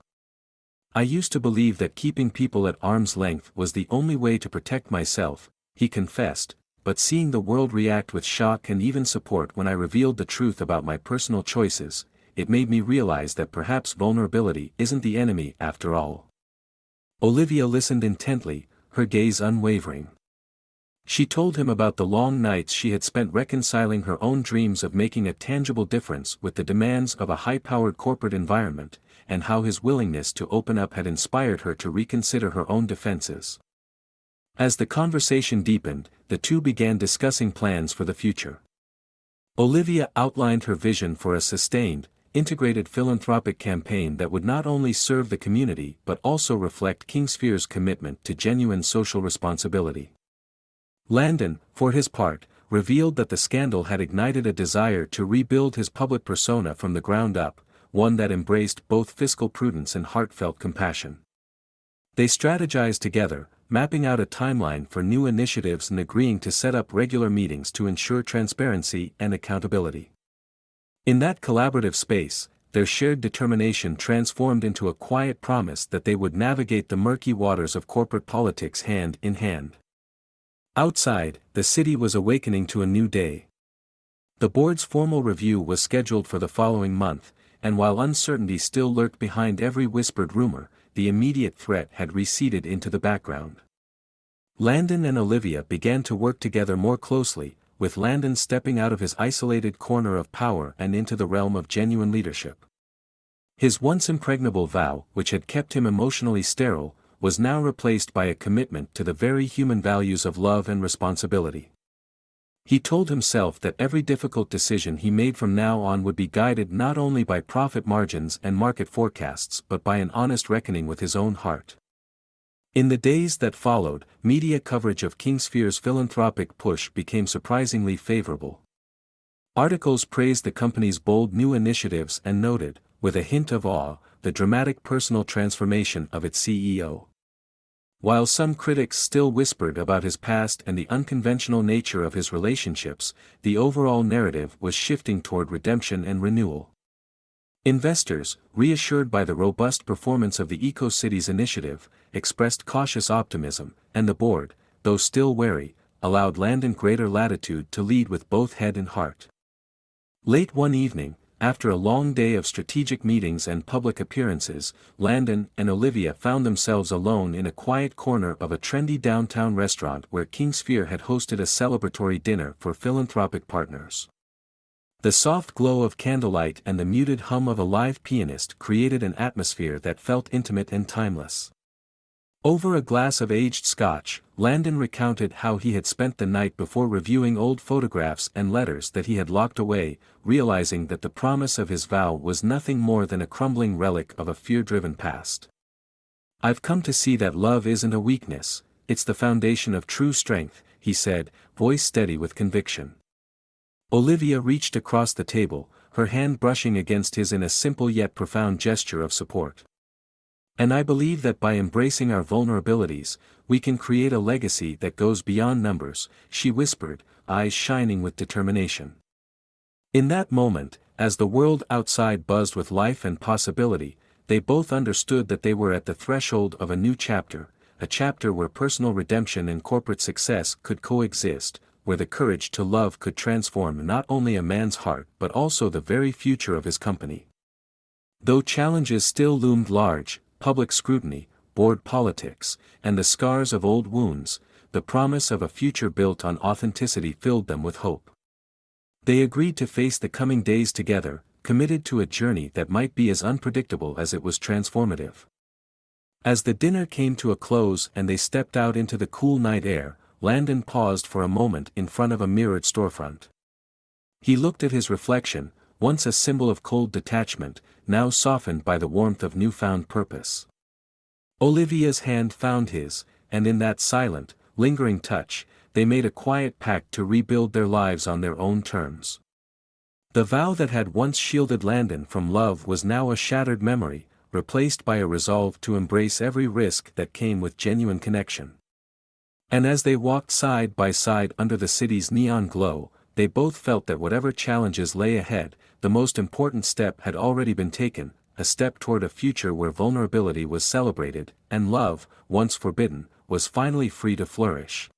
"I used to believe that keeping people at arm's length was the only way to protect myself," he confessed, "but seeing the world react with shock and even support when I revealed the truth about my personal choices, it made me realize that perhaps vulnerability isn't the enemy after all." Olivia listened intently, her gaze unwavering. She told him about the long nights she had spent reconciling her own dreams of making a tangible difference with the demands of a high-powered corporate environment, and how his willingness to open up had inspired her to reconsider her own defenses. As the conversation deepened, the two began discussing plans for the future. Olivia outlined her vision for a sustained, integrated philanthropic campaign that would not only serve the community but also reflect Kingsphere's commitment to genuine social responsibility. Landon, for his part, revealed that the scandal had ignited a desire to rebuild his public persona from the ground up, one that embraced both fiscal prudence and heartfelt compassion. They strategized together, mapping out a timeline for new initiatives and agreeing to set up regular meetings to ensure transparency and accountability. In that collaborative space, their shared determination transformed into a quiet promise that they would navigate the murky waters of corporate politics hand in hand. Outside, the city was awakening to a new day. The board's formal review was scheduled for the following month, and while uncertainty still lurked behind every whispered rumor, the immediate threat had receded into the background. Landon and Olivia began to work together more closely, with Landon stepping out of his isolated corner of power and into the realm of genuine leadership. His once impregnable vow, which had kept him emotionally sterile, was now replaced by a commitment to the very human values of love and responsibility. He told himself that every difficult decision he made from now on would be guided not only by profit margins and market forecasts but by an honest reckoning with his own heart. In the days that followed, media coverage of Kingsphere's philanthropic push became surprisingly favorable. Articles praised the company's bold new initiatives and noted, with a hint of awe, the dramatic personal transformation of its CEO. While some critics still whispered about his past and the unconventional nature of his relationships, the overall narrative was shifting toward redemption and renewal. Investors, reassured by the robust performance of the EcoCities initiative, expressed cautious optimism, and the board, though still wary, allowed Landon greater latitude to lead with both head and heart. Late one evening, after a long day of strategic meetings and public appearances, Landon and Olivia found themselves alone in a quiet corner of a trendy downtown restaurant where Kingsphere had hosted a celebratory dinner for philanthropic partners. The soft glow of candlelight and the muted hum of a live pianist created an atmosphere that felt intimate and timeless. Over a glass of aged scotch, Landon recounted how he had spent the night before reviewing old photographs and letters that he had locked away, realizing that the promise of his vow was nothing more than a crumbling relic of a fear-driven past. "I've come to see that love isn't a weakness, it's the foundation of true strength," he said, voice steady with conviction. Olivia reached across the table, her hand brushing against his in a simple yet profound gesture of support. "And I believe that by embracing our vulnerabilities, we can create a legacy that goes beyond numbers," she whispered, eyes shining with determination. In that moment, as the world outside buzzed with life and possibility, they both understood that they were at the threshold of a new chapter, a chapter where personal redemption and corporate success could coexist, where the courage to love could transform not only a man's heart but also the very future of his company. Though challenges still loomed large, public scrutiny, board politics, and the scars of old wounds, the promise of a future built on authenticity filled them with hope. They agreed to face the coming days together, committed to a journey that might be as unpredictable as it was transformative. As the dinner came to a close and they stepped out into the cool night air, Landon paused for a moment in front of a mirrored storefront. He looked at his reflection, once a symbol of cold detachment, now softened by the warmth of newfound purpose. Olivia's hand found his, and in that silent, lingering touch, they made a quiet pact to rebuild their lives on their own terms. The vow that had once shielded Landon from love was now a shattered memory, replaced by a resolve to embrace every risk that came with genuine connection. And as they walked side by side under the city's neon glow, they both felt that whatever challenges lay ahead, the most important step had already been taken, a step toward a future where vulnerability was celebrated, and love, once forbidden, was finally free to flourish.